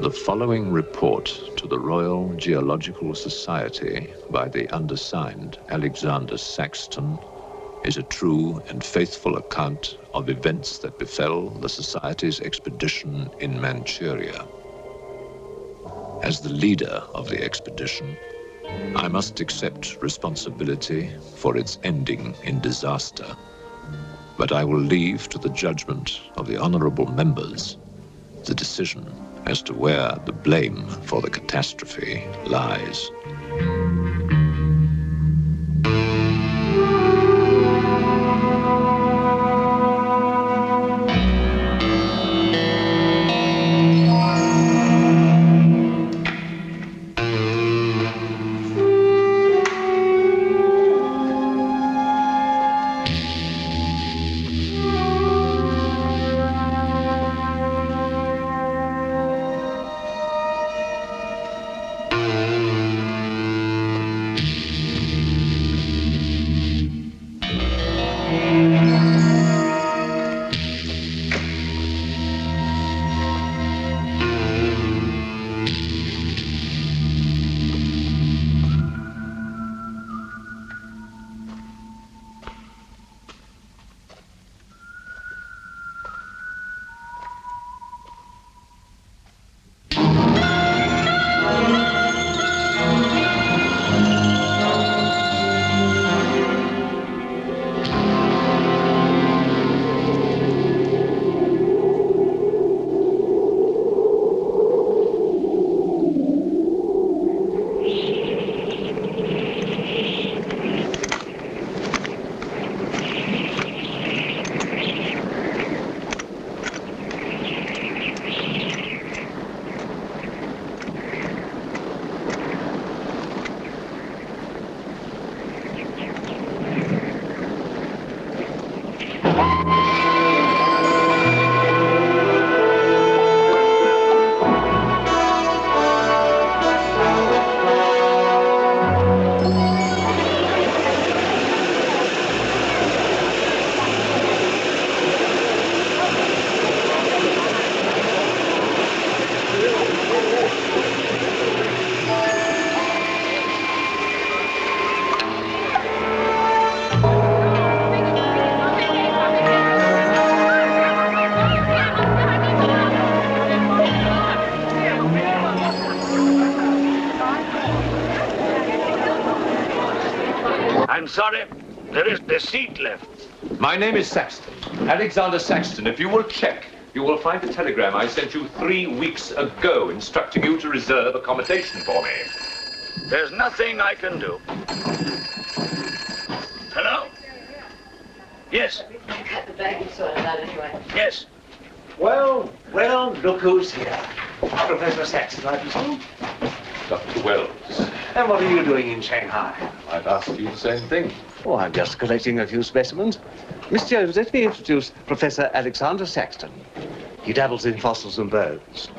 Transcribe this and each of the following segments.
The following report to the Royal Geological Society by the undersigned Alexander Saxton is a true and faithful account of events that befell the Society's expedition in Manchuria. As the leader of the expedition, I must accept responsibility for its ending in disaster, but I will leave to the judgment of the honorable members the decision as to where the blame for the catastrophe lies. I'm sorry, there is the seat left. My name is Saxton, Alexander Saxton. If you will check, you will find a telegram I sent you 3 weeks ago instructing you to reserve accommodation for me. There's nothing I can do. Hello? Yes. The bag you saw that anyway. Yes. Well, look who's here. Professor Saxton, I presume. Dr. Wells. And what are you doing in Shanghai? I've asked you the same thing. Oh, I'm just collecting a few specimens. Miss Jones, let me introduce Professor Alexander Saxton. He dabbles in fossils and bones.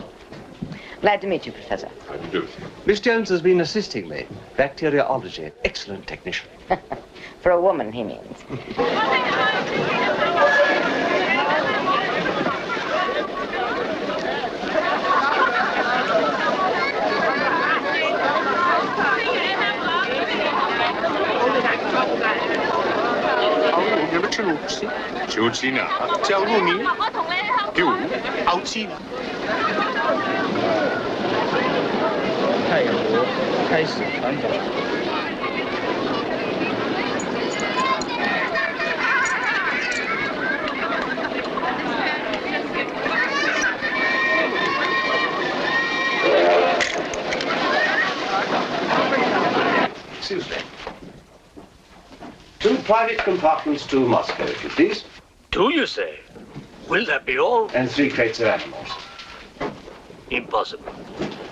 Glad to meet you, Professor. How do you do? Miss Jones has been assisting me. Bacteriology. Excellent technician. For a woman, he means. Excuse me. 2 private compartments to Moscow, if you please. 2, you say? Will that be all? And 3 crates of animals. Impossible.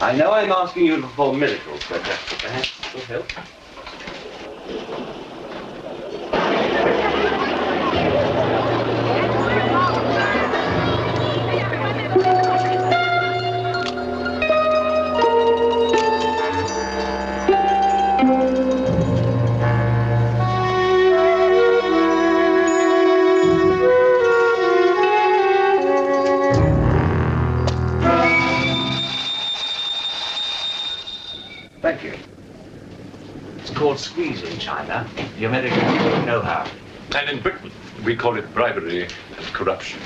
I know I'm asking you to perform miracles, but perhaps it will help. squeeze in China. The Americans know how. And in Britain, we call it bribery and corruption.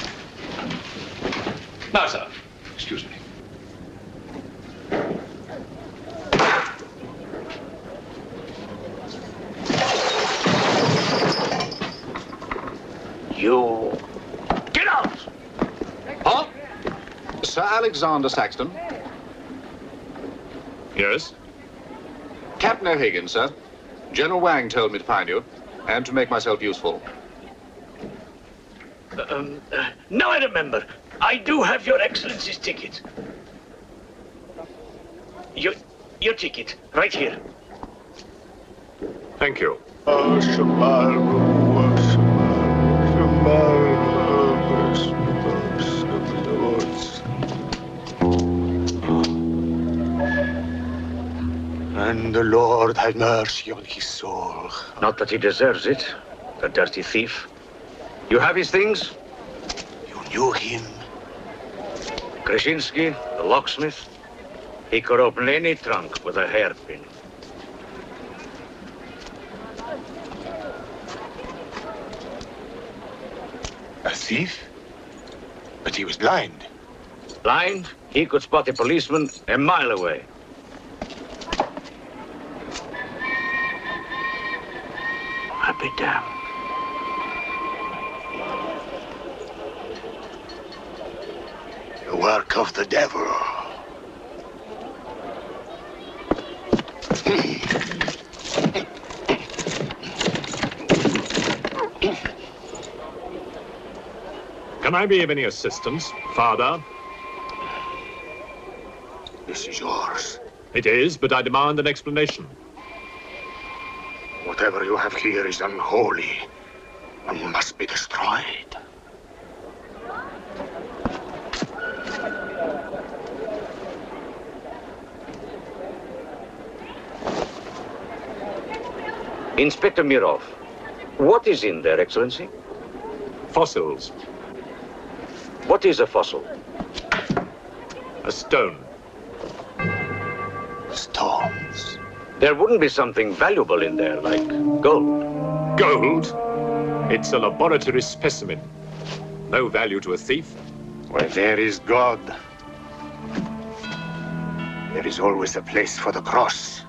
Now, sir, excuse me. You... Get out! Huh? Sir Alexander Saxton. Yes? Captain O'Higgins, sir. General Wang told me to find you, and to make myself useful. Now I remember. I do have your Excellency's ticket. Your ticket, right here. Thank you. And the Lord have mercy on his soul. Not that he deserves it, the dirty thief. You have his things? You knew him? Krasinski, the locksmith. He could open any trunk with a hairpin. A thief? But he was blind. Blind, he could spot a policeman a mile away. I'll be damned. The work of the devil. Can I be of any assistance, Father? This is yours. It is, but I demand an explanation. Whatever you have here is unholy and must be destroyed. Inspector Mirov, what is in there, Excellency? Fossils. What is a fossil? A stone. Stones. There wouldn't be something valuable in there, like gold. Gold? It's a laboratory specimen. No value to a thief. Where there is God, there is always a place for the cross.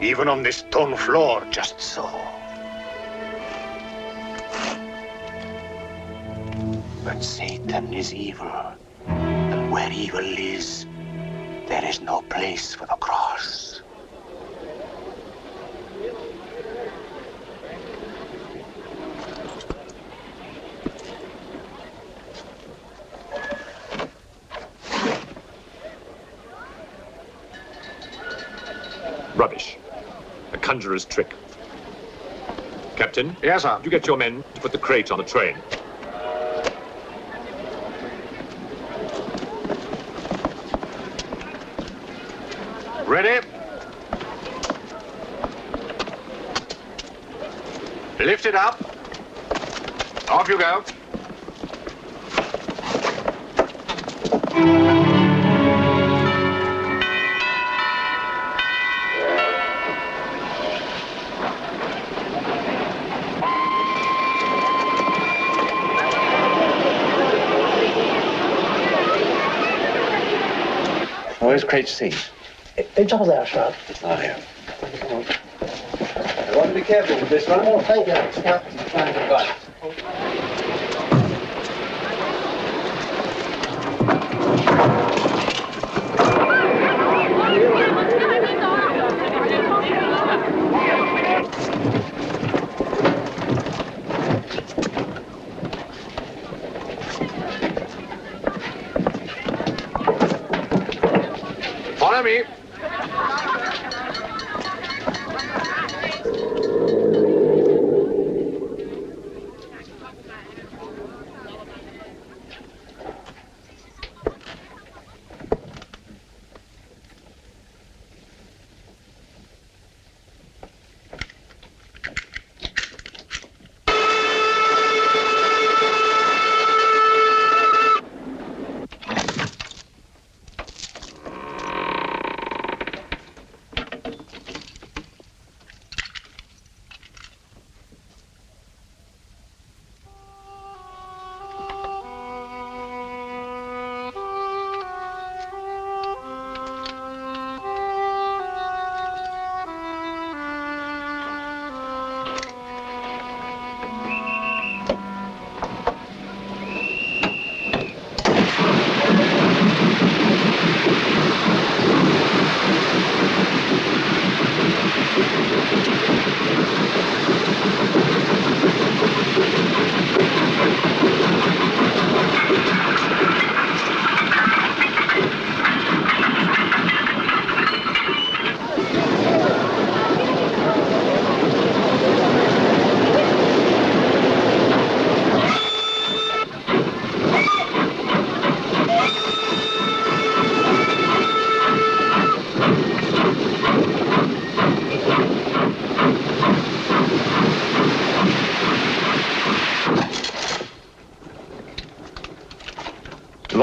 Even on this stone floor, just so. But Satan is evil, and where evil is, there is no place for the cross. Rubbish. A conjurer's trick. Captain? Yes, sir. You get your men to put the crate on the train. Ready? Lift it up. Off you go. Where's crate C? It's all there, sir. Oh, here. I want to be careful with this one. Oh, thank you. Yeah. Follow me.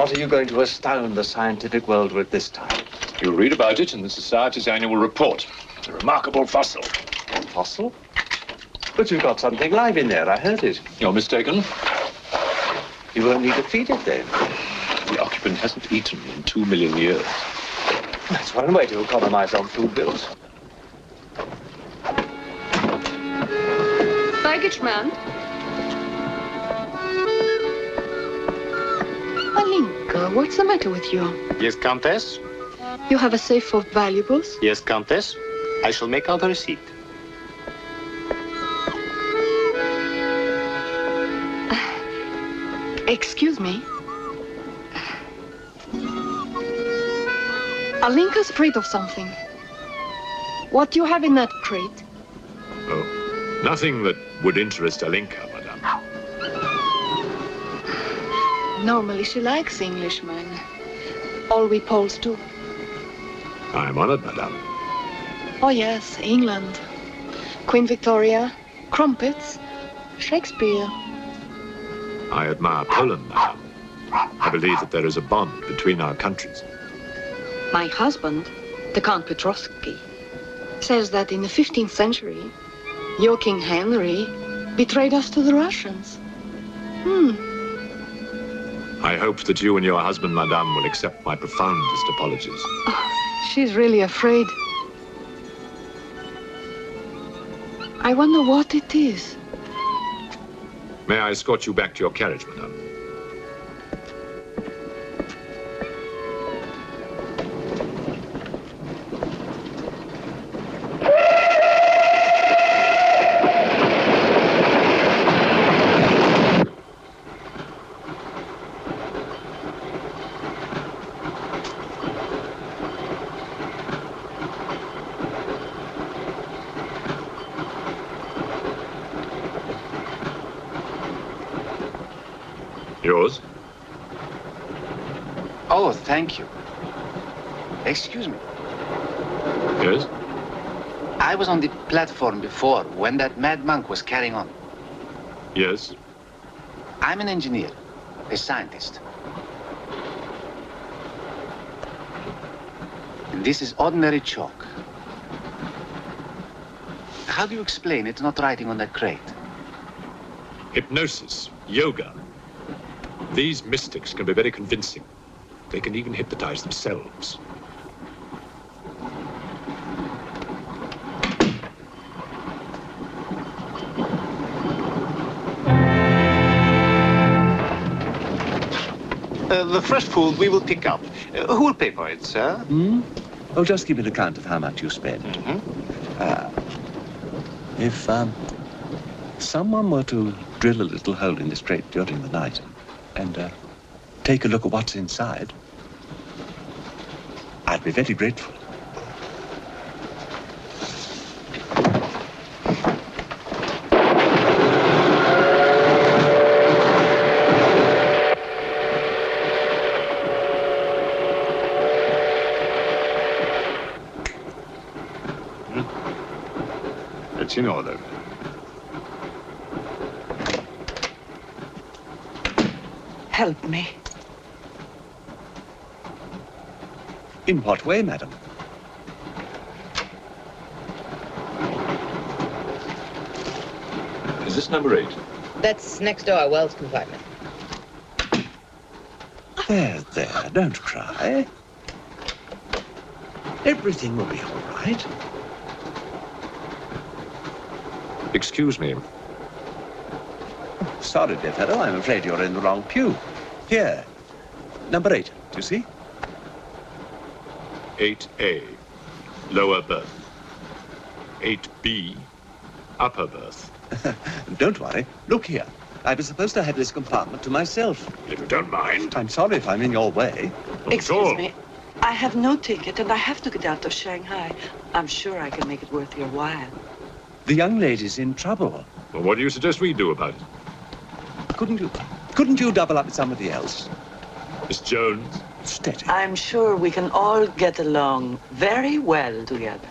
What are you going to astound the scientific world with this time? You'll read about it in the Society's annual report. It's a remarkable fossil. Fossil? But you've got something live in there, I heard it. You're mistaken. You won't need to feed it then. The occupant hasn't eaten in 2 million years. That's one way to economize on food bills. Baggage man. Alinka, what's the matter with you? Yes, Countess? You have a safe full of valuables? Yes, Countess. I shall make out a receipt. Excuse me. Alinka's afraid of something. What do you have in that crate? Oh, nothing that would interest Alinka, madame. Normally she likes Englishmen. All we Poles do. I am honored, madame. Oh yes, England. Queen Victoria, crumpets, Shakespeare. I admire Poland, madame. I believe that there is a bond between our countries. My husband, the Count Petrovsky, says that in the 15th century, your King Henry betrayed us to the Russians. I hope that you and your husband, madame, will accept my profoundest apologies. Oh, she's really afraid. I wonder what it is. May I escort you back to your carriage, madame? Yours? Oh, thank you. Excuse me. Yes? I was on the platform before when that mad monk was carrying on. Yes? I'm an engineer, a scientist. And this is ordinary chalk. How do you explain it's not writing on that crate? Hypnosis, yoga. These mystics can be very convincing. They can even hypnotize themselves. The fresh food we will pick up. Who will pay for it, sir? Oh, just give me an account of how much you spent. If someone were to drill a little hole in this crate during the night and take a look at what's inside, I'd be very grateful. It's in order. Help me. In what way, madam? Is this number 8? That's next door, Wells compartment. There, don't cry. Everything will be all right. Excuse me. Sorry, dear fellow, I'm afraid you're in the wrong pew. Here, number 8, do you see? 8A, lower berth. 8B, upper berth. Don't worry. Look here. I was supposed to have this compartment to myself. If you don't mind. I'm sorry if I'm in your way. Excuse me. I have no ticket and I have to get out of Shanghai. I'm sure I can make it worth your while. The young lady's in trouble. Well, what do you suggest we do about it? Couldn't you double up with somebody else? Miss Jones? Steady. I'm sure we can all get along very well together.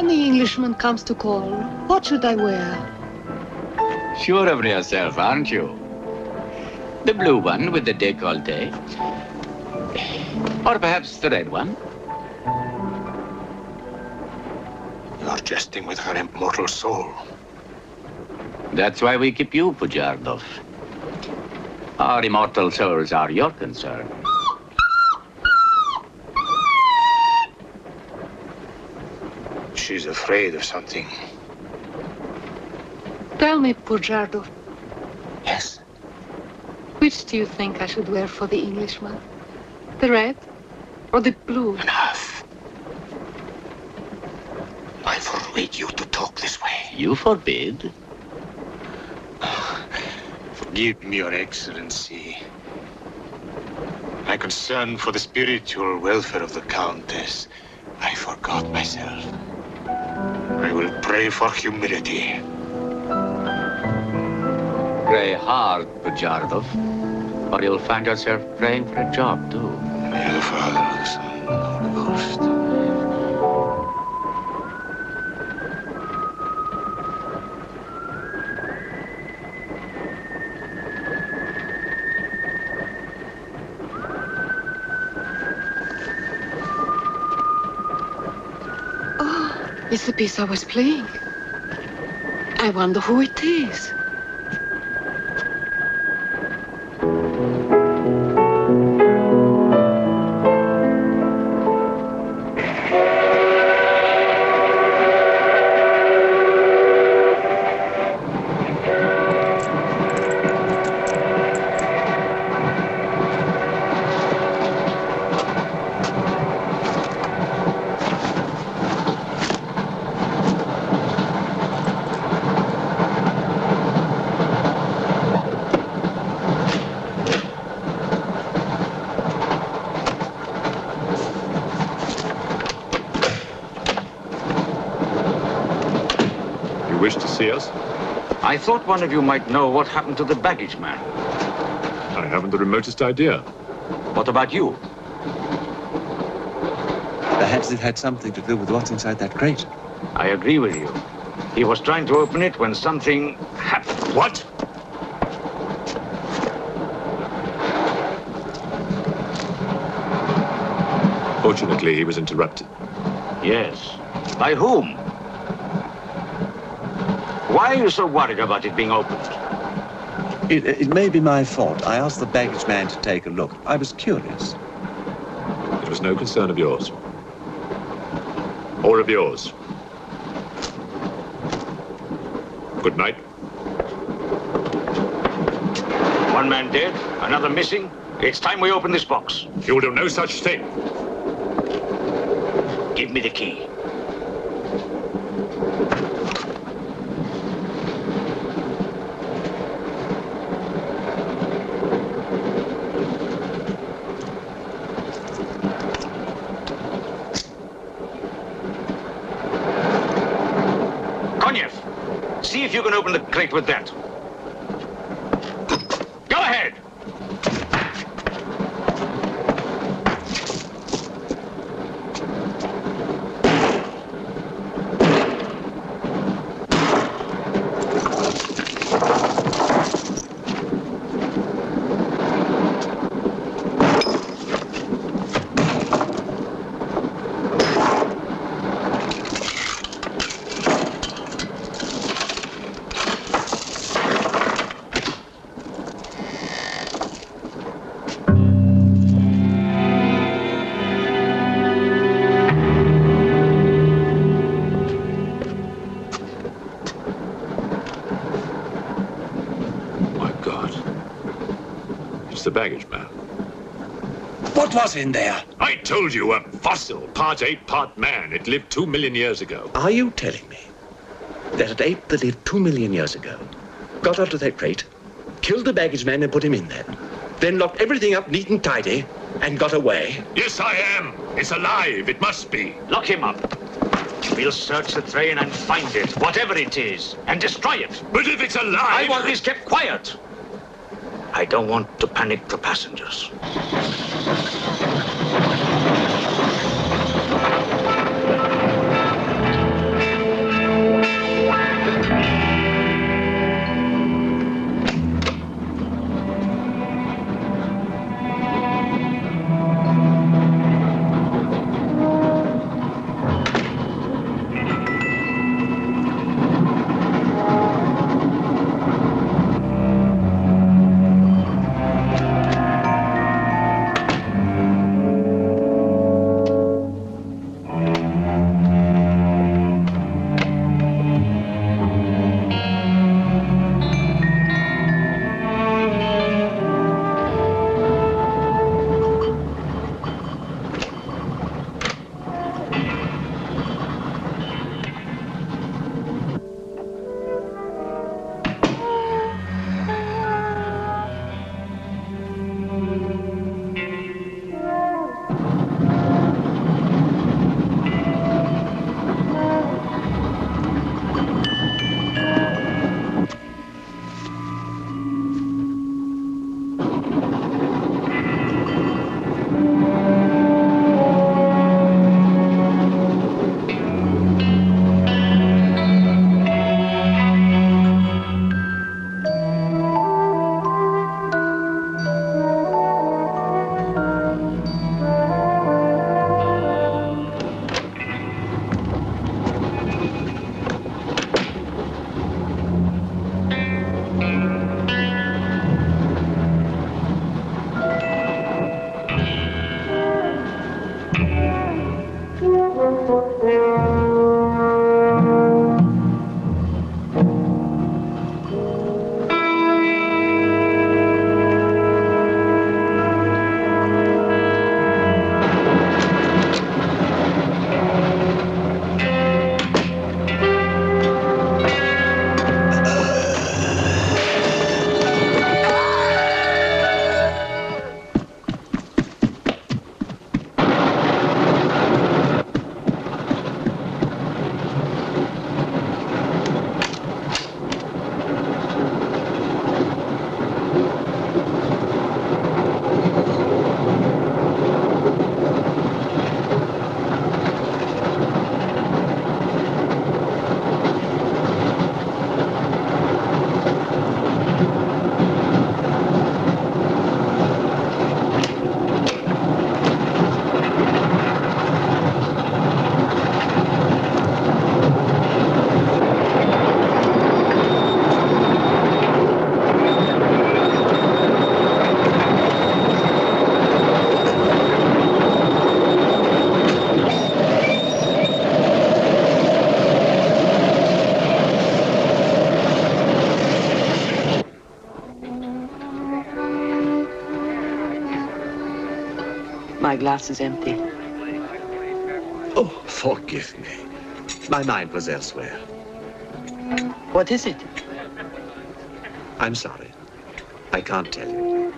When the Englishman comes to call, what should I wear? Sure of yourself, aren't you? The blue one with the décolleté. Or perhaps the red one. You're jesting with her immortal soul. That's why we keep you, Pujardov. Our immortal souls are your concern. She's afraid of something. Tell me, Pujardov, Yes. which do you think I should wear for the Englishman? The red or the blue? Enough. I forbid you to talk this way. You forbid? Forgive me, Your Excellency. My concern for the spiritual welfare of the Countess, I forgot myself. I will pray for humility. Pray hard, Pujardov, or you'll find yourself praying for a job, too. May the Father, the Son, and the Holy Ghost. It's the piece I was playing. I wonder who it is. Wish to see us? I thought one of you might know what happened to the baggage man. I haven't the remotest idea. What about you? Perhaps it had something to do with what's inside that crate. I agree with you. He was trying to open it when something happened. What? Fortunately, he was interrupted. Yes. By whom? Why are you so worried about it being opened? It may be my fault. I asked the baggage man to take a look. I was curious. It was no concern of yours. Or of yours. Good night. One man dead, another missing. It's time we open this box. You'll do no such thing. Give me the key. See if you can open the crate with that. Go ahead! The baggage man. What was in there? I told you, a fossil, part ape, part man. It lived 2 million years ago. Are you telling me that an ape that lived 2 million years ago got onto that crate, killed the baggage man and put him in there, then locked everything up neat and tidy and got away? Yes, I am. It's alive. It must be. Lock him up. We'll search the train and find it, whatever it is, and destroy it. But if it's alive... I want this kept quiet. I don't want to panic the passengers. My glass is empty. Oh, forgive me. My mind was elsewhere. What is it? I'm sorry. I can't tell you.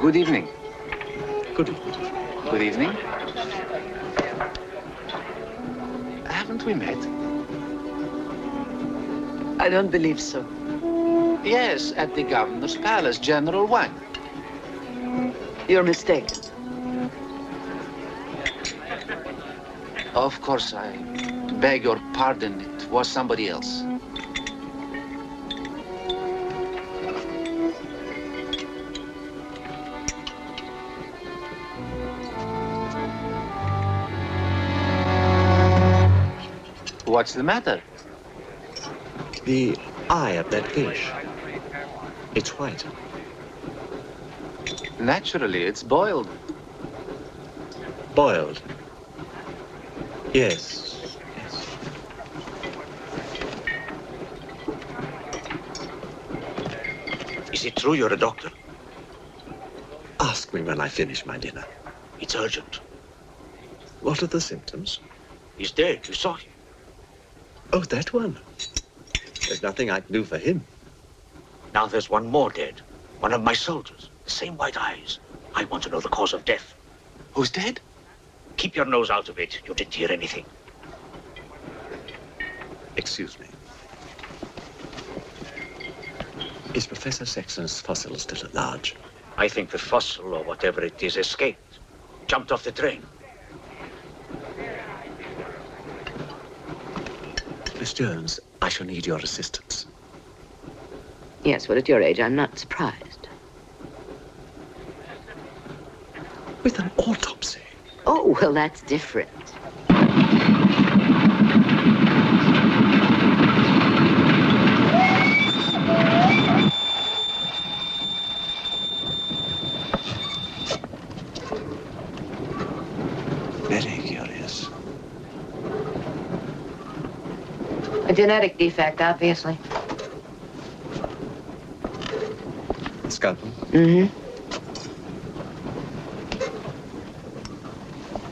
Good evening. Good evening. Good evening. Haven't we met? I don't believe so. Yes, at the governor's palace, General Wang. You're mistaken. Of course, I beg your pardon. It was somebody else. What's the matter? The eye of that fish. It's white. Naturally, it's boiled. Boiled. Yes. Yes. Is it true you're a doctor? Ask me when I finish my dinner. It's urgent. What are the symptoms? He's dead. You saw him. Oh, that one. There's nothing I can do for him. Now there's one more dead. One of my soldiers. The same white eyes. I want to know the cause of death. Who's dead? Keep your nose out of it. You didn't hear anything. Excuse me. Is Professor Saxton's fossil still at large? I think the fossil, or whatever it is, escaped. Jumped off the train. Miss Jones, I shall need your assistance. Yes, well, at your age, I'm not surprised. With an autopsy? Oh, well, that's different. Very curious. A genetic defect, obviously. Scalpel? Mm-hmm.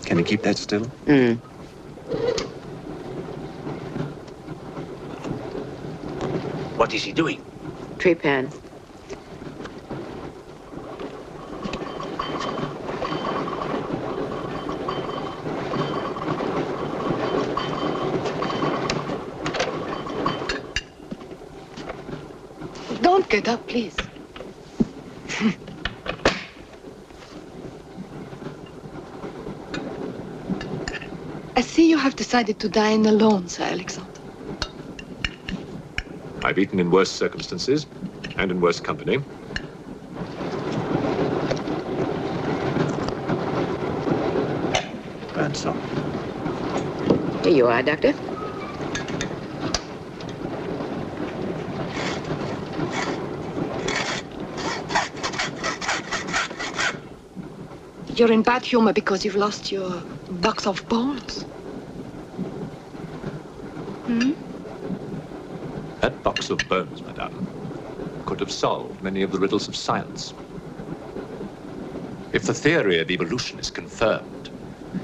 Can you keep that still? What is he doing? Trepan. Don't get up, please. I see you have decided to dine alone, Sir Alexander. I've eaten in worse circumstances and in worse company. Grandson. Here you are, Doctor. You're in bad humor because you've lost your box of bones. Hmm? That box of bones, madame, could have solved many of the riddles of science. If the theory of evolution is confirmed,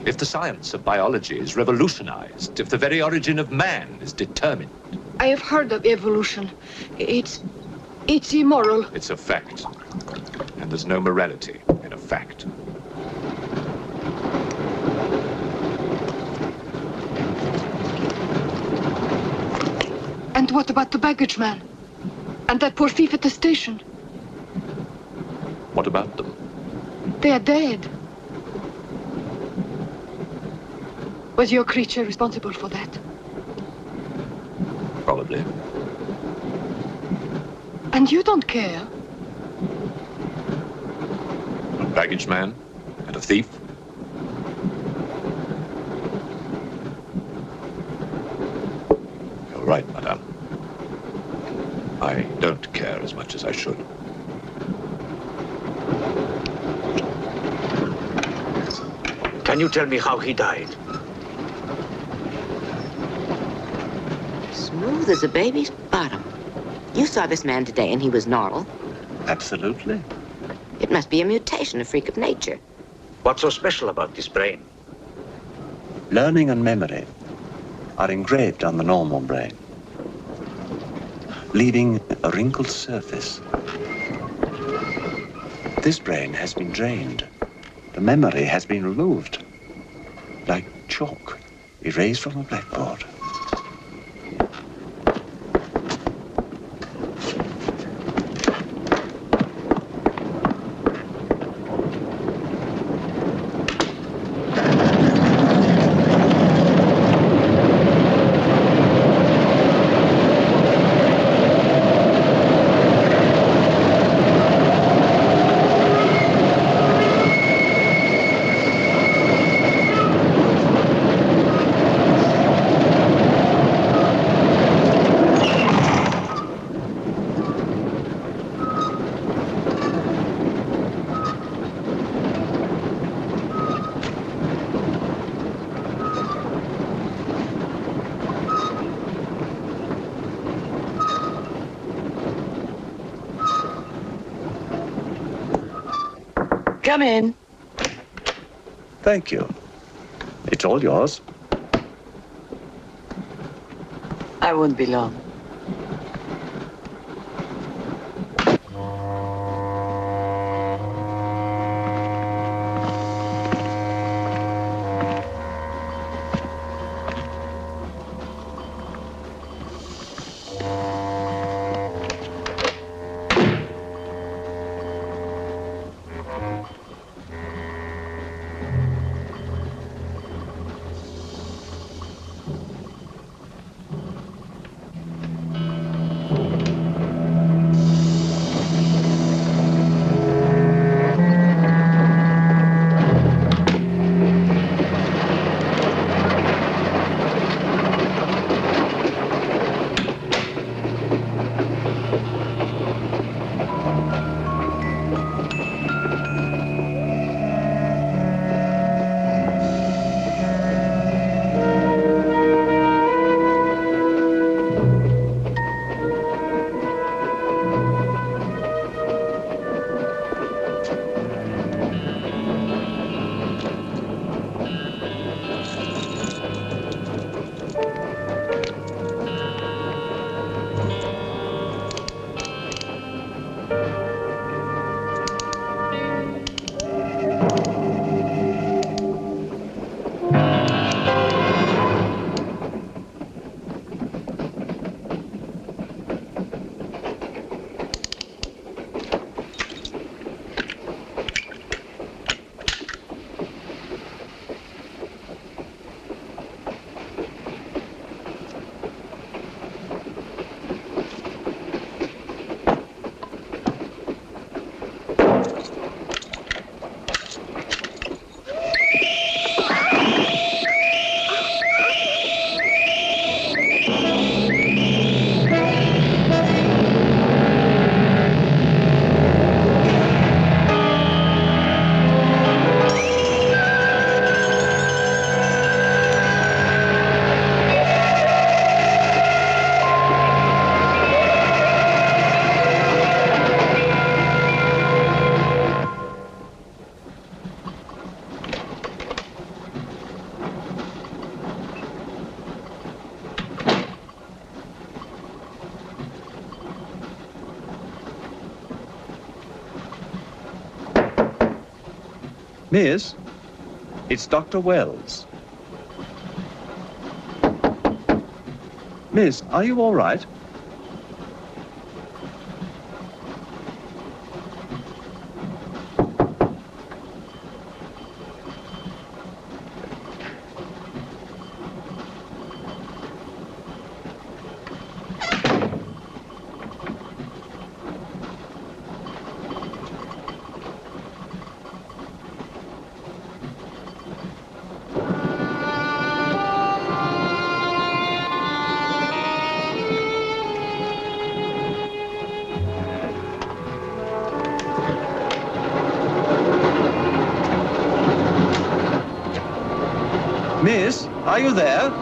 if the science of biology is revolutionized, if the very origin of man is determined. I have heard of evolution. It's immoral. It's a fact. And there's no morality in a fact. And what about the baggage man? And that poor thief at the station? What about them? They are dead. Was your creature responsible for that? Probably. And you don't care? A baggage man and a thief? You're right, madame. I don't care as much as I should. Can you tell me how he died? Smooth as a baby's bottom. You saw this man today and he was normal. Absolutely. It must be a mutation, a freak of nature. What's so special about this brain? Learning and memory are engraved on the normal brain, leaving a wrinkled surface. This brain has been drained. The memory has been removed, like chalk erased from a blackboard. Come in. Thank you. It's all yours. I won't be long. Miss, it's Dr. Wells. Miss, are you all right? Miss, are you there?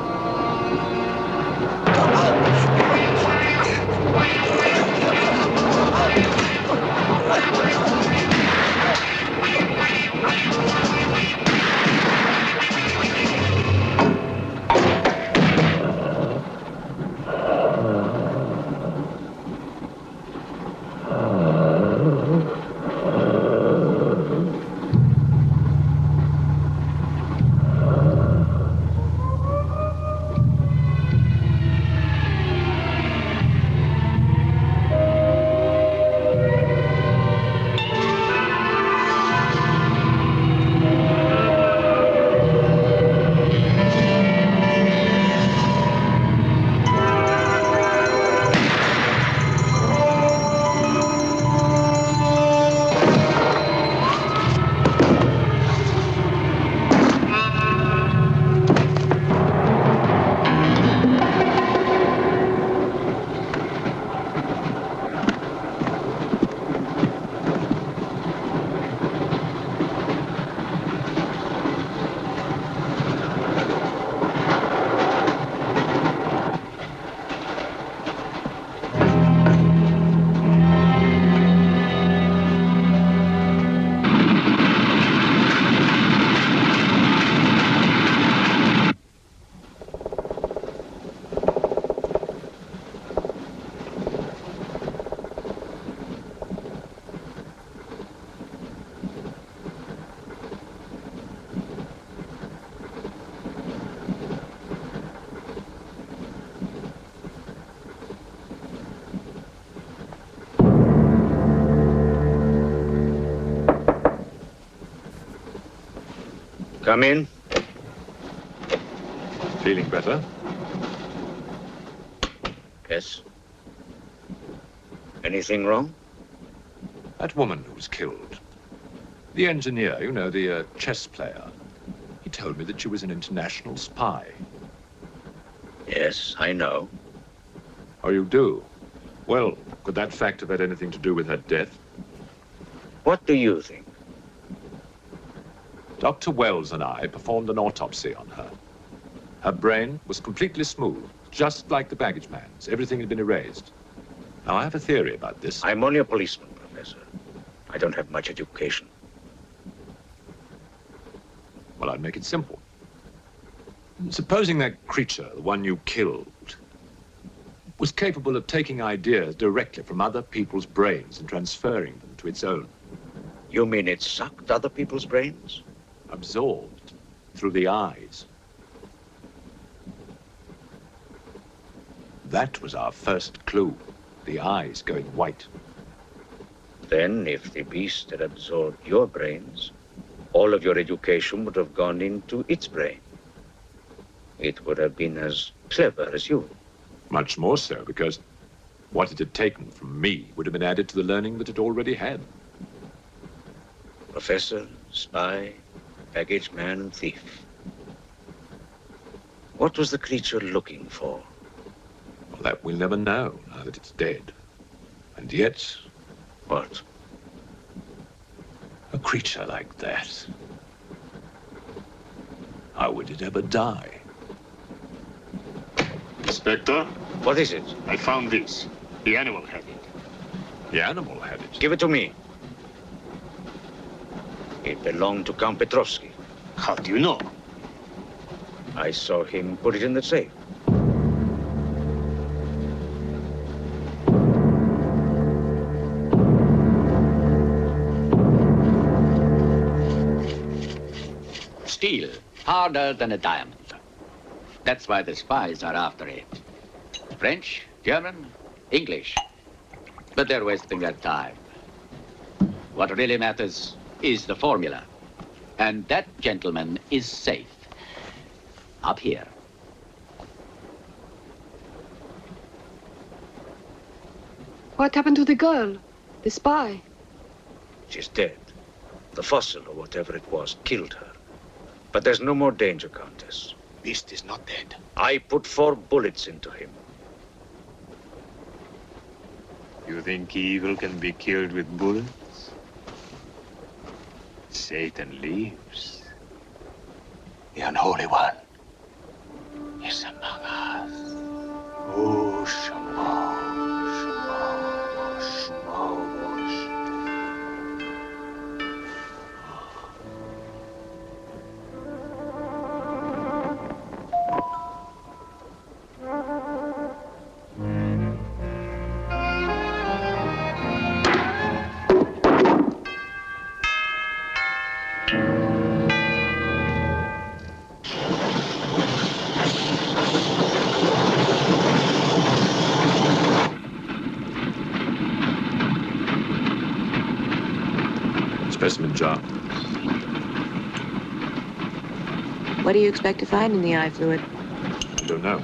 Come in. Feeling better? Yes. Anything wrong? That woman who was killed. The engineer, you know, the chess player. He told me that she was an international spy. Yes, I know. Oh, you do? Well, could that fact have had anything to do with her death? What do you think? Dr. Wells and I performed an autopsy on her. Her brain was completely smooth, just like the baggage man's. Everything had been erased. Now, I have a theory about this. I'm only a policeman, Professor. I don't have much education. Well, I'd make it simple. Supposing that creature, the one you killed, was capable of taking ideas directly from other people's brains and transferring them to its own. You mean it sucked other people's brains? Absorbed through the eyes. That was our first clue. The eyes going white. Then, if the beast had absorbed your brains, all of your education would have gone into its brain. It would have been as clever as you. Much more so, because what it had taken from me would have been added to the learning that it already had. Professor, spy, baggage man, and thief. What was the creature looking for? Well, that we'll never know, now that it's dead. And yet... What? A creature like that. How would it ever die? Inspector? What is it? I found this. The animal had it. The animal had it? Give it to me. It belonged to Count Petrovsky. How do you know? I saw him put it in the safe. Steel, harder than a diamond. That's why the spies are after it. French, German, English. But they're wasting their time. What really matters is the formula. And that gentleman is safe. Up here. What happened to the girl? The spy? She's dead. The fossil, or whatever it was, killed her. But there's no more danger, Countess. Beast is not dead. I put 4 bullets into him. You think evil can be killed with bullets? Satan lives. The unholy one is among us. Oh, Shamo, Shamo, Shamo, Shamo. Specimen jar. What do you expect to find in the eye fluid? I don't know.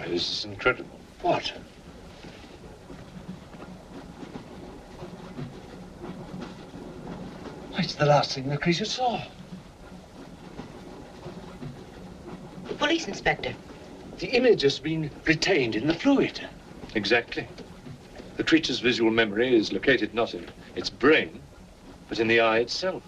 This is incredible. What? It's the last thing the creature saw. The police inspector. The image has been retained in the fluid. Exactly. The creature's visual memory is located not in its brain, but in the eye itself.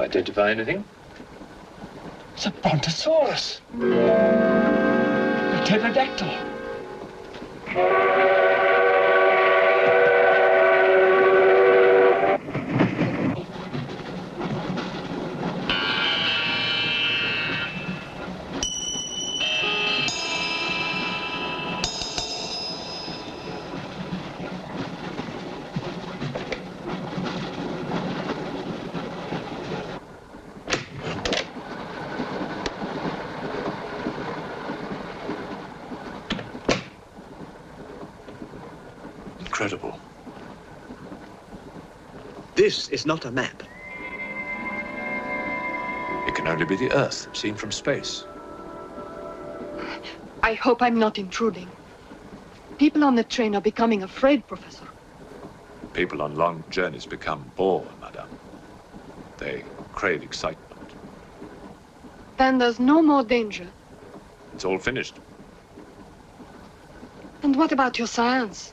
identify anything? It's a brontosaurus. A pterodactyl. Incredible. This is not a map. It can only be the Earth, seen from space. I hope I'm not intruding. People on the train are becoming afraid, Professor. People on long journeys become bored, madame. They crave excitement. Then there's no more danger. It's all finished. And what about your science?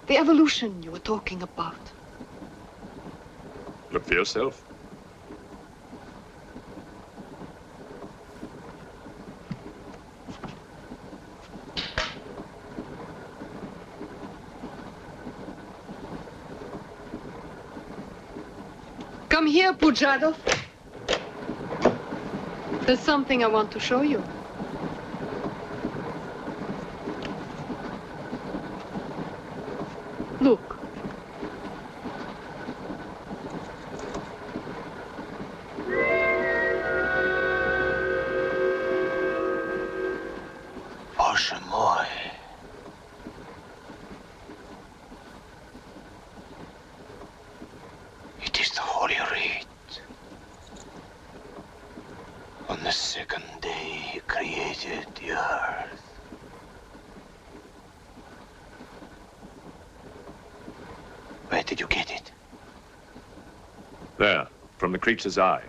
The evolution you were talking about. Look for yourself. Come here, Pujadov. There's something I want to show you. Look. Bоже мой. It is the Holy Rite. On the second day, he created the earth. Where did you get it? There, from the creature's eye.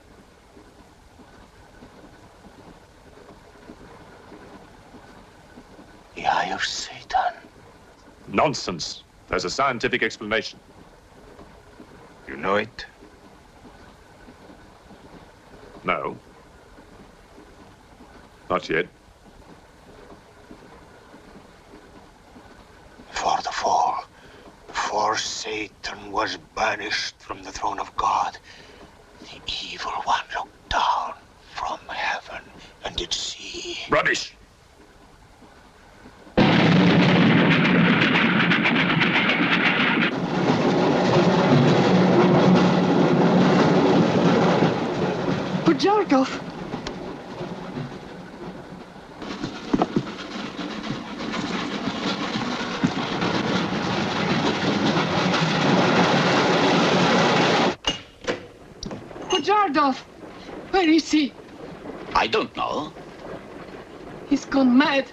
The eye of Satan. Nonsense. There's a scientific explanation. You know it? No. Not yet. For the fall, before Satan was banished from the throne of God, the evil one looked down from heaven and did see. Rubbish! Pujadov. Pujadov. Where is he? I don't know. He's gone mad.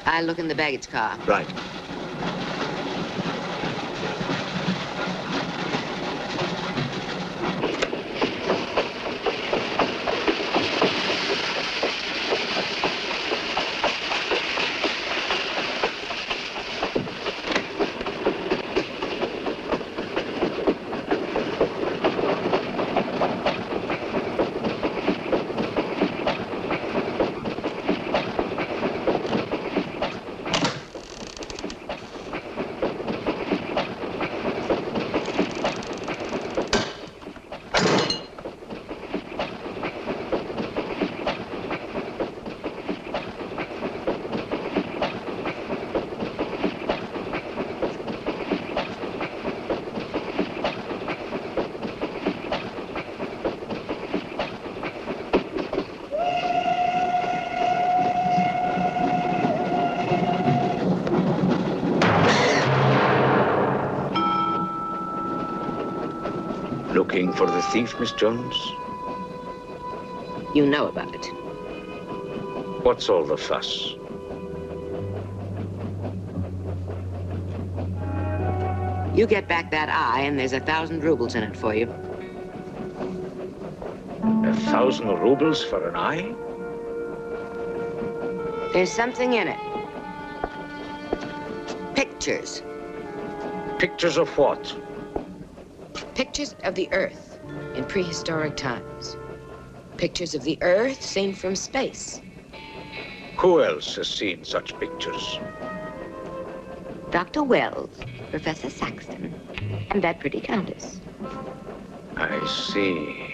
I'll look in the baggage car. Right. Looking for the thief, Miss Jones? You know about it. What's all the fuss? You get back that eye, and there's 1,000 rubles in it for you. 1,000 rubles for an eye? There's something in it. Pictures. Pictures of what? Pictures of the Earth in prehistoric times. Pictures of the Earth seen from space. Who else has seen such pictures? Dr. Wells, Professor Saxton, and that pretty countess. I see.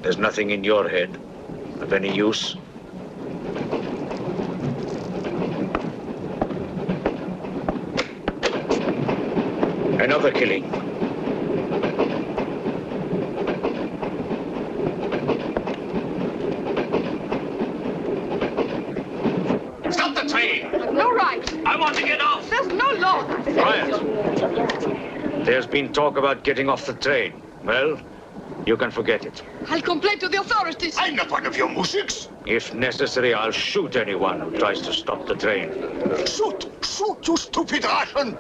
There's nothing in your head of any use. Another killing. Stop the train! No right. I want to get off! There's no law. Quiet. There's been talk about getting off the train. Well, you can forget it. I'll complain to the authorities. I'm not one of your musics. If necessary, I'll shoot anyone who tries to stop the train. Shoot! Shoot, you stupid Russian!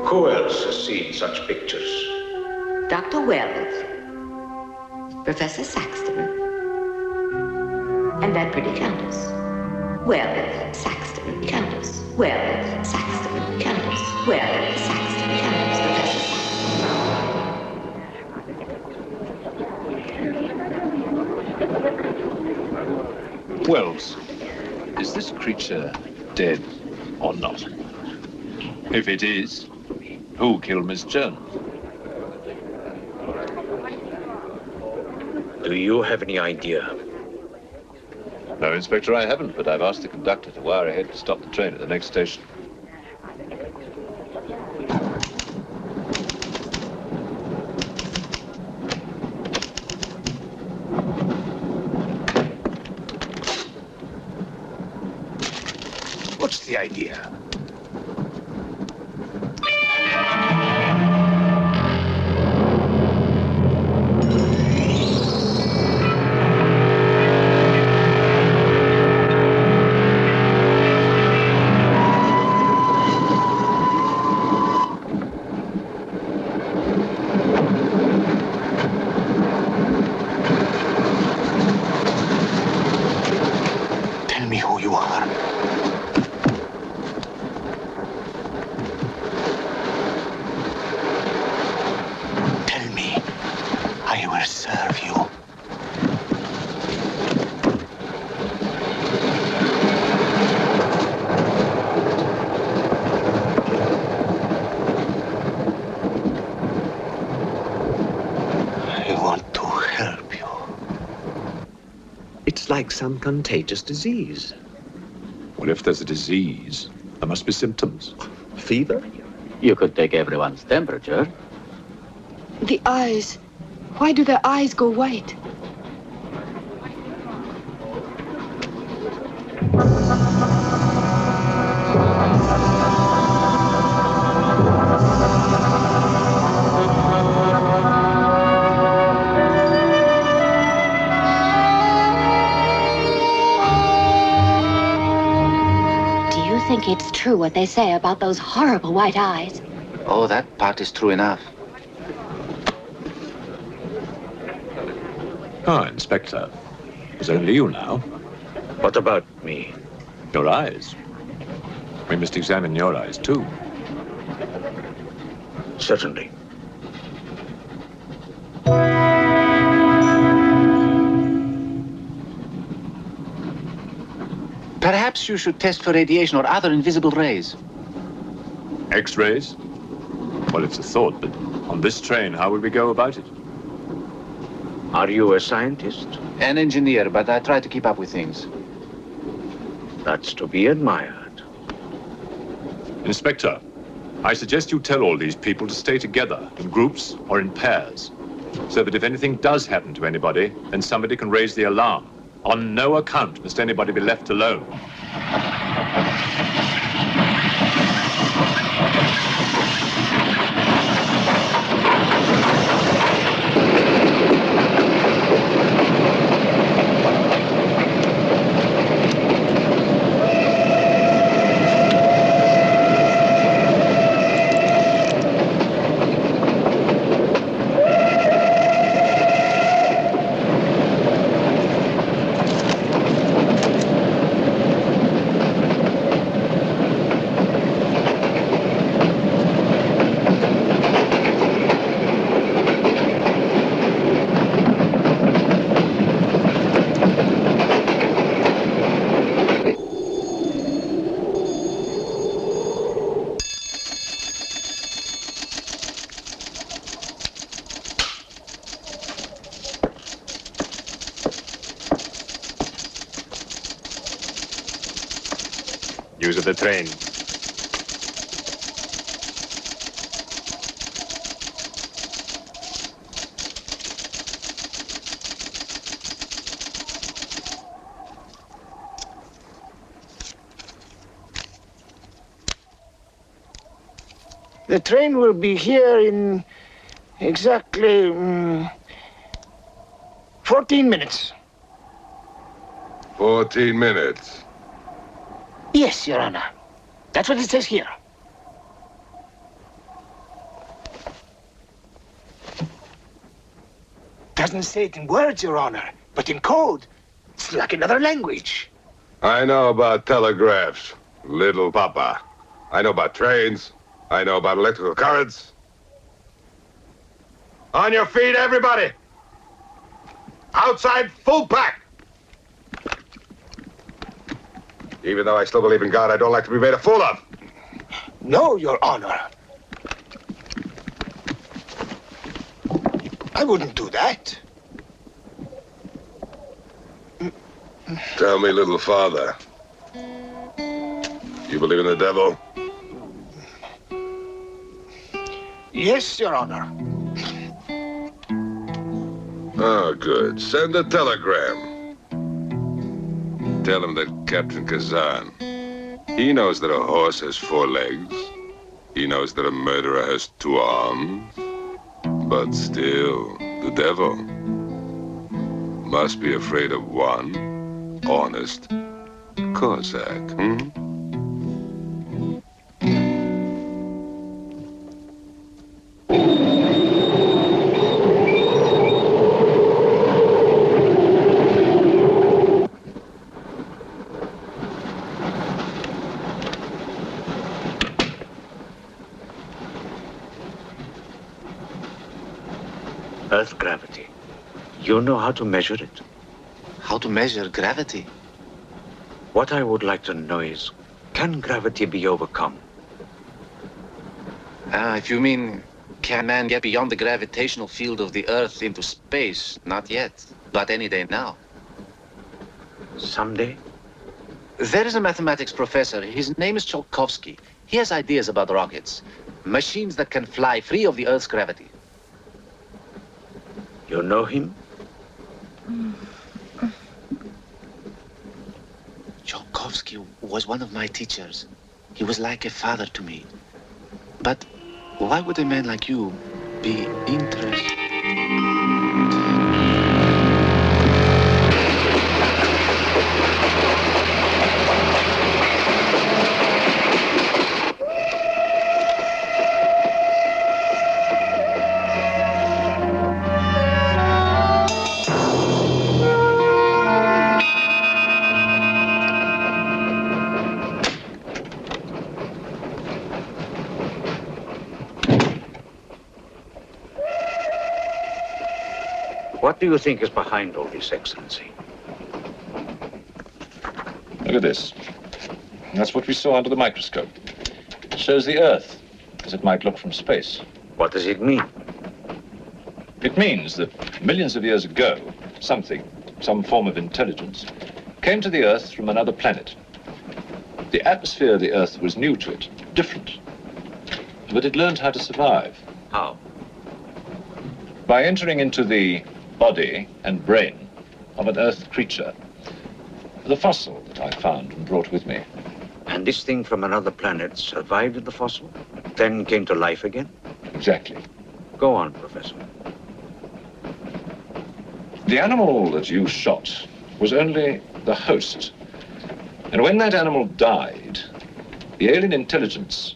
Who else has seen such pictures? Dr. Wells, Professor Saxton, and that pretty countess. Wells, Saxton, countess. Wells, Saxton, countess. Wells, Saxton, countess. Professor Saxton. Wells, is this creature dead or not? If it is, who killed Miss Jones? Do you have any idea? No, Inspector, I haven't, but I've asked the conductor to wire ahead to stop the train at the next station. What's the idea? Tell me who you are. Tell me, I will serve you. I want to help you. It's like some contagious disease. Well, if there's a disease, there must be symptoms. Fever? You could take everyone's temperature. The eyes. Why do their eyes go white? it's true what they say about those horrible white eyes. Oh, that part is true enough. Ah, Inspector. It's only you now. What about me? Your eyes. We must examine your eyes, too. Certainly. Perhaps you should test for radiation or other invisible rays. X-rays? Well, it's a thought, but on this train, how will we go about it? Are you a scientist? An engineer, but I try to keep up with things. That's to be admired. Inspector, I suggest you tell all these people to stay together, in groups or in pairs, so that if anything does happen to anybody, then somebody can raise the alarm. On no account must anybody be left alone. Use of the train. The train will be here in exactly 14 minutes. 14 minutes. Yes, Your Honor. That's what it says here. Doesn't say it in words, Your Honor, but in code. It's like another language. I know about telegraphs, little papa. I know about trains. I know about electrical currents. On your feet, everybody! Outside, full pack! Even though I still believe in God, I don't like to be made a fool of. No, Your Honor. I wouldn't do that. Tell me, little father. You believe in the devil? Yes, Your Honor. Oh, good. Send a telegram. Tell him that Captain Kazan, he knows that a horse has 4 legs. He knows that a murderer has 2 arms. But still, the devil must be afraid of one honest Cossack, Earth gravity. You know how to measure it? How to measure gravity? What I would like to know is, can gravity be overcome? If you mean, can man get beyond the gravitational field of the Earth into space? Not yet, but any day now. Someday? There is a mathematics professor. His name is Tsiolkovsky. He has ideas about rockets. Machines that can fly free of the Earth's gravity. You know him? Tsiolkovsky was one of my teachers. He was like a father to me. But why would a man like you be interested? What do you think is behind all this, Excellency? Look at this. That's what we saw under the microscope. It shows the Earth as it might look from space. What does it mean? It means that millions of years ago, some form of intelligence, came to the Earth from another planet. The atmosphere of the Earth was new to it, different. But it learned how to survive. How? By entering into the body and brain of an Earth creature. The fossil that I found and brought with me. And this thing from another planet survived in the fossil, then came to life again? Exactly. Go on, Professor. The animal that you shot was only the host. And when that animal died, the alien intelligence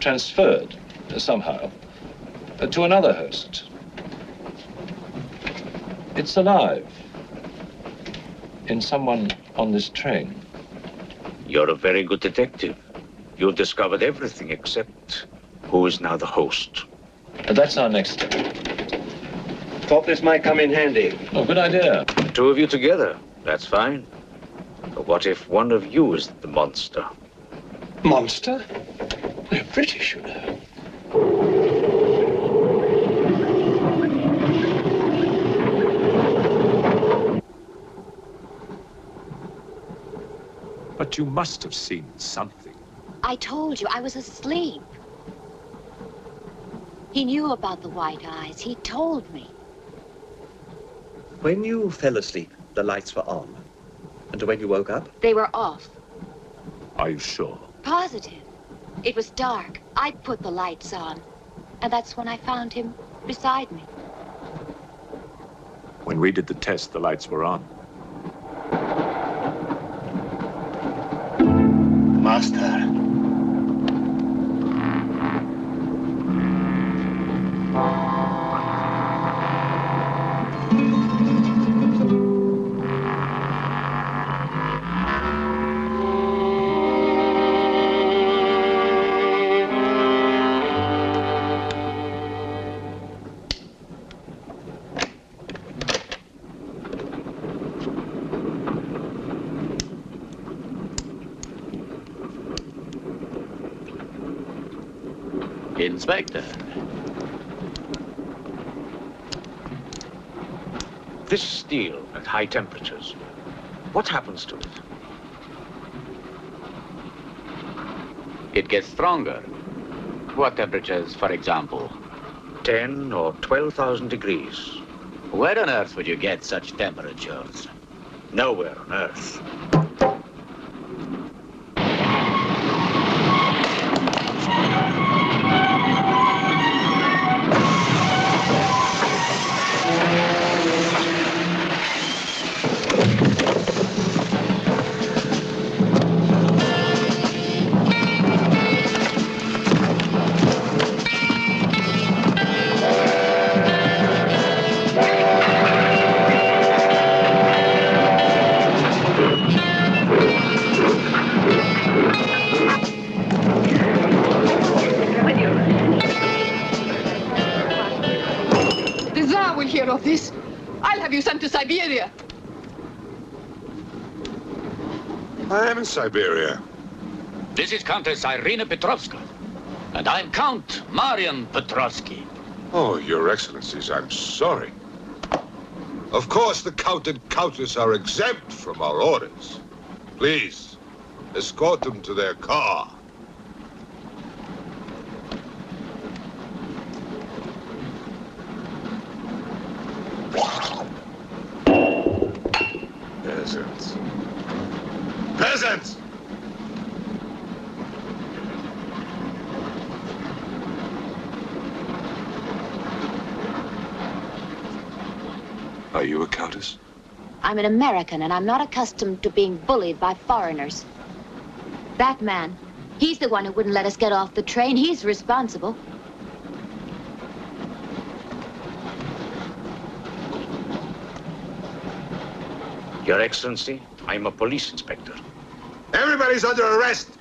transferred somehow to another host. It's alive in someone on this train. You're a very good detective. You've discovered everything except who is now the host. And that's our next step. Thought this might come in handy. Oh, good idea. The two of you together, that's fine. But what if one of you is the monster? Monster? We're British, you know. But you must have seen something. I told you I was asleep. He knew about the white eyes. He told me. When you fell asleep, the lights were on. And when you woke up? They were off. Are you sure? Positive. It was dark. I put the lights on. And that's when I found him beside me. When we did the test, the lights were on. Master. Inspector. This steel at high temperatures, what happens to it? It gets stronger. What temperatures, for example? 10 or 12,000 degrees. Where on earth would you get such temperatures? Nowhere on earth. Of this, I'll have you sent to Siberia. I am in Siberia. This is Countess Irina Petrovska, and I'm Count Marian Petrovsky. Oh, Your Excellencies, I'm sorry. Of course, the Count and Countess are exempt from our orders. Please, escort them to their car. Peasants. Peasants! Are you a countess? I'm an American, and I'm not accustomed to being bullied by foreigners. That man, he's the one who wouldn't let us get off the train. He's responsible. Your Excellency, I'm a police inspector. Everybody's under arrest!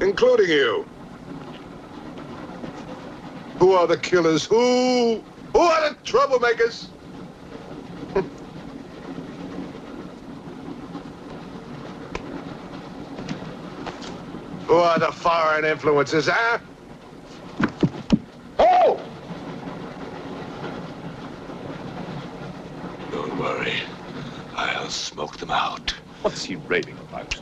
Including you. Who are the killers? Who are the troublemakers? Who are the foreign influences, huh? Oh! Don't worry. I'll smoke them out. What's he raving about?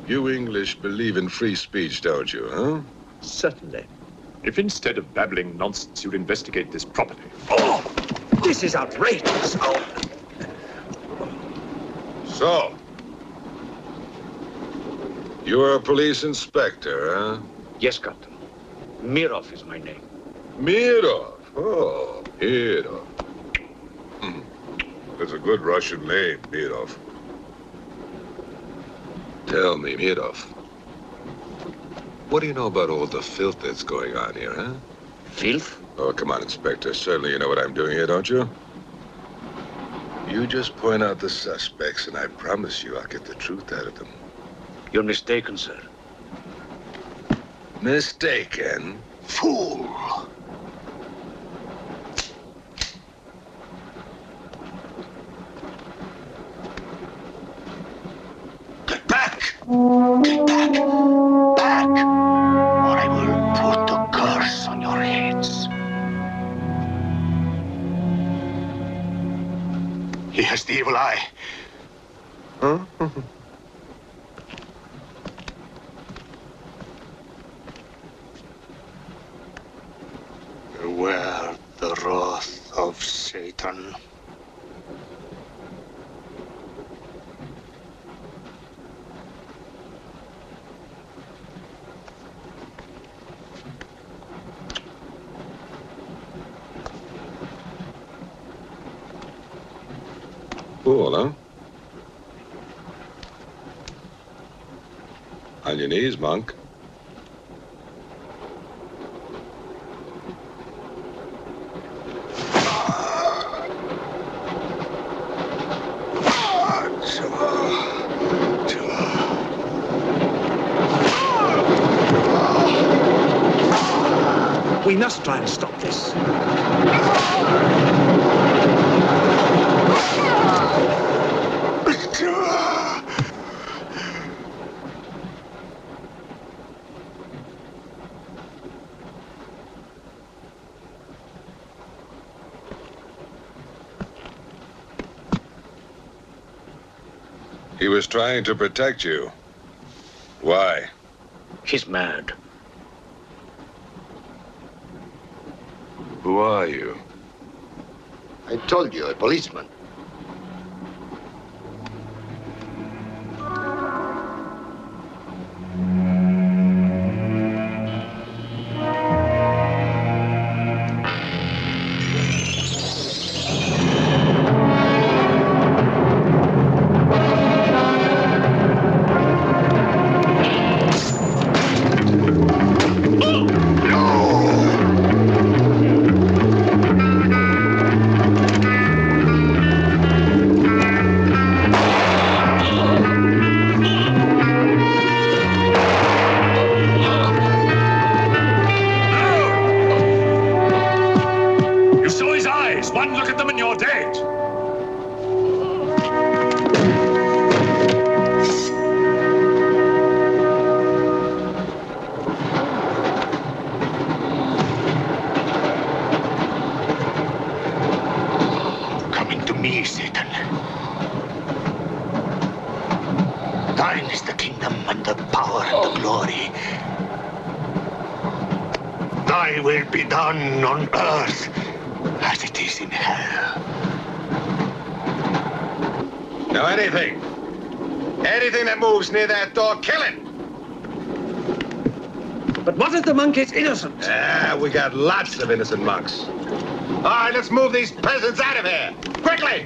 You English believe in free speech, don't you, huh? Certainly. If instead of babbling nonsense, you'd investigate this properly. Oh! This is outrageous! Oh! So, you're a police inspector, huh? Yes, Captain. Mirov is my name. Mirov? Oh, Mirov. That's a good Russian name, Mirov. Tell me, Mirov, what do you know about all the filth that's going on here, huh? Filth? Oh, come on, Inspector. Certainly you know what I'm doing here, don't you? You just point out the suspects, and I promise you I'll get the truth out of them. You're mistaken, sir. Mistaken? Fool! Get back! Get back! Back! Or I will put a curse on your heads. He has the evil eye. Huh? Beware the wrath of Satan. Cool, huh? On your knees, monk. We must try and stop this. He was trying to protect you. Why? He's mad. Who are you? I told you, a policeman. Near that door, kill it! But what if the monk is innocent? We got lots of innocent monks. All right, let's move these peasants out of here! Quickly!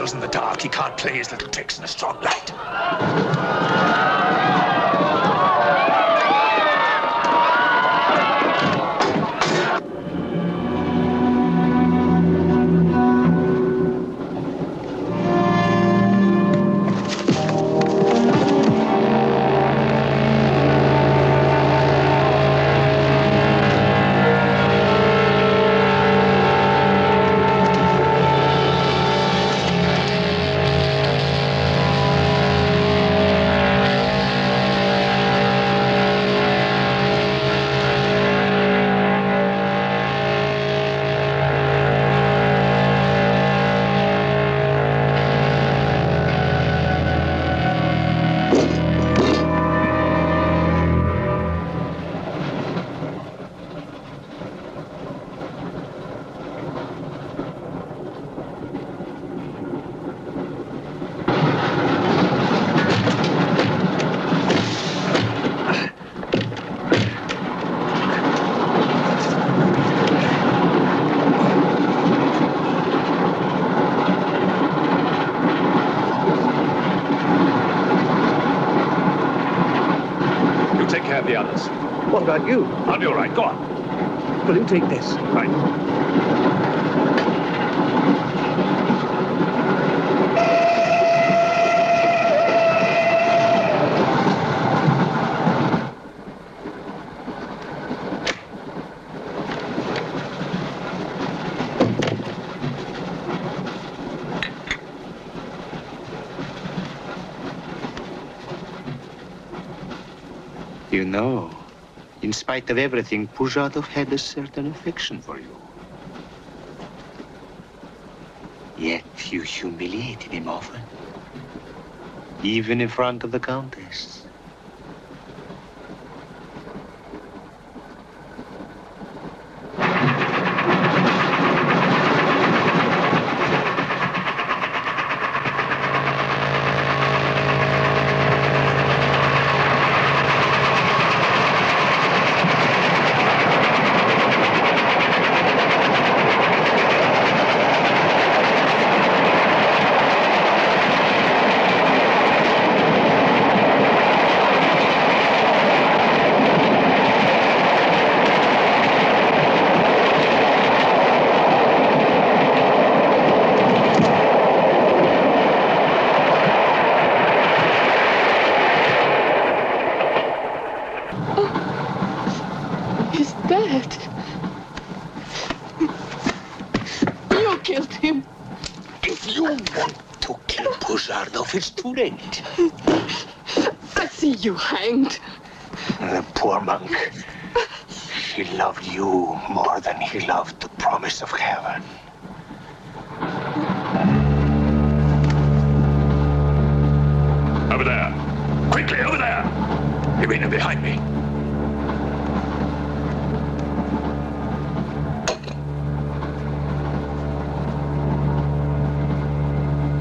kills in the dark. He can't play his little tricks in a strong light. The others. What about you? I'll be all right. Go on. Will you take this? Right. You know, in spite of everything, Pujatov had a certain affection for you. Yet you humiliated him often, even in front of the Countess. It's too late. I see you hanged. The poor monk. He loved you more than he loved the promise of heaven. Over there. Quickly, over there. You mean they're behind me?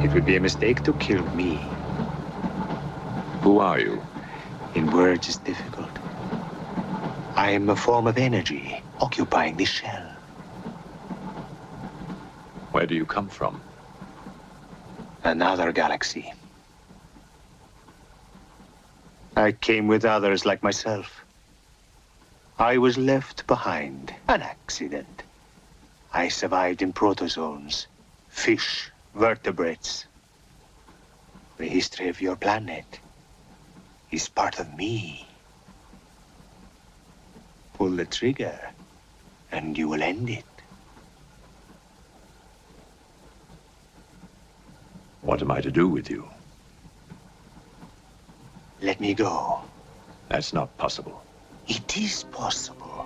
It would be a mistake to kill me. Who are you? In words, it's difficult. I am a form of energy occupying this shell. Where do you come from? Another galaxy. I came with others like myself. I was left behind. An accident. I survived in protozoans, fish, vertebrates. The history of your planet is part of me. Pull the trigger, and you will end it. What am I to do with you? Let me go. That's not possible. It is possible.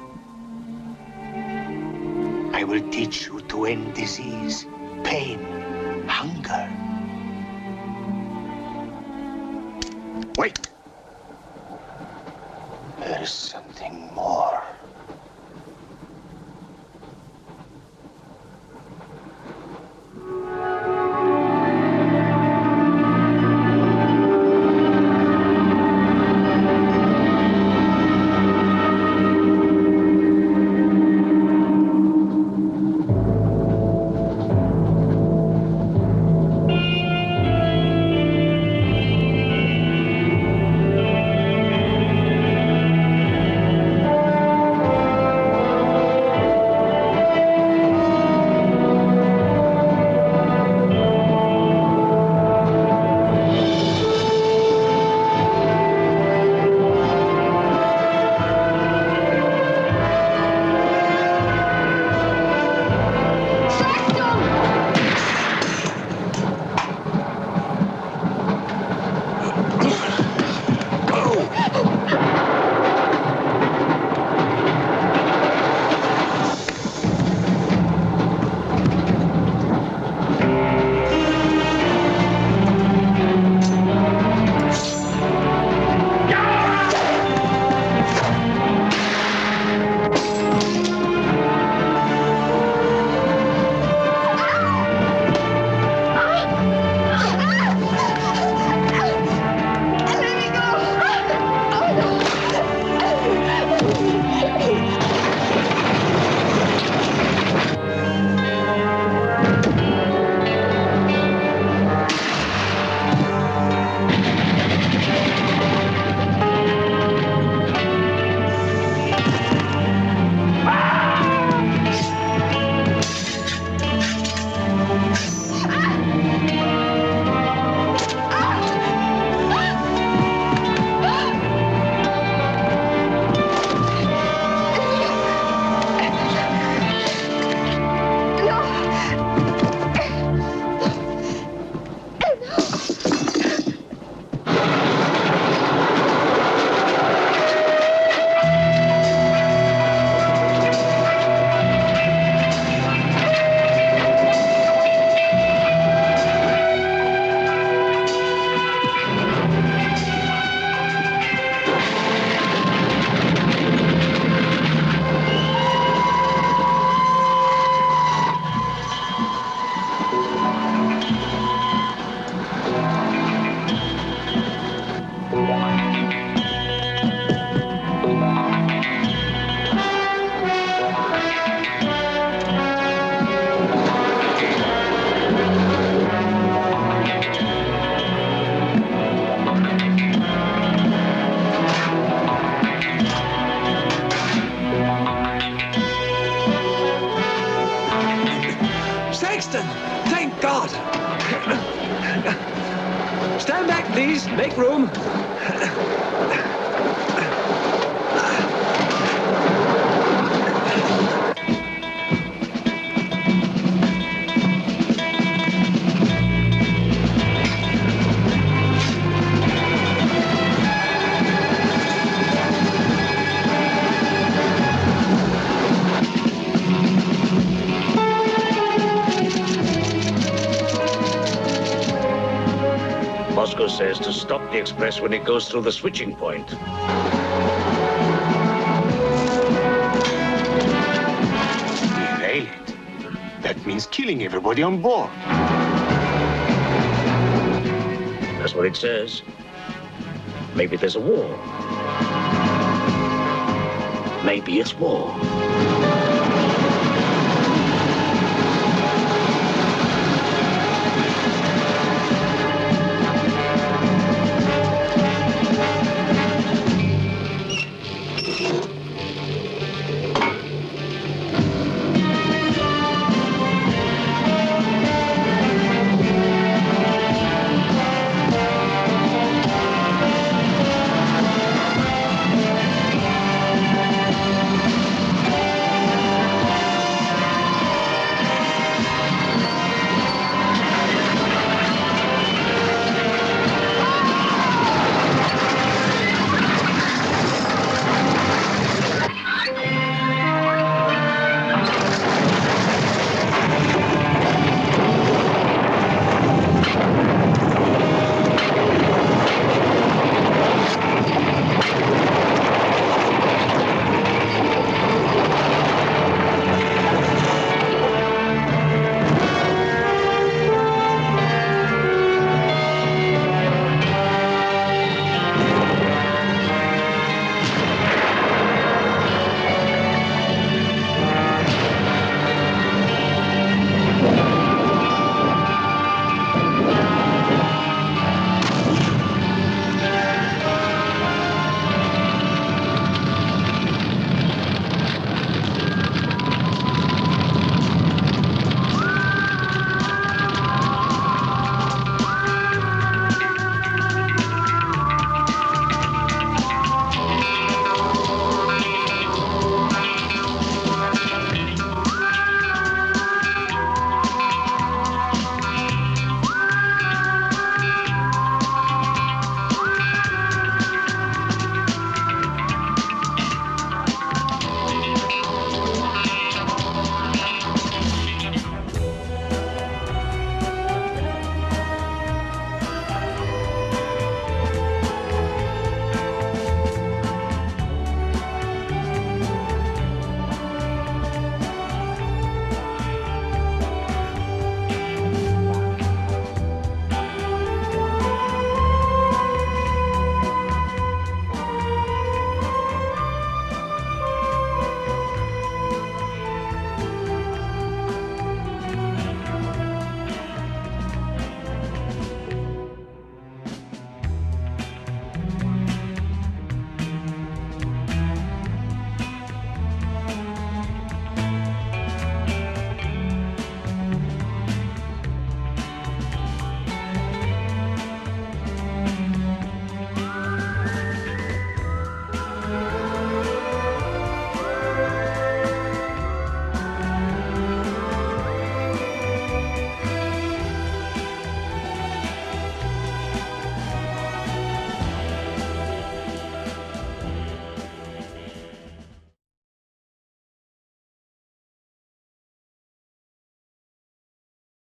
I will teach you to end disease, pain, hunger. Wait! There is something more. Saxton! Thank God! Stand back, please. Make room. Moscow says to stop the express when it goes through the switching point. Derail it. That means killing everybody on board. That's what it says. Maybe there's a war. Maybe it's war.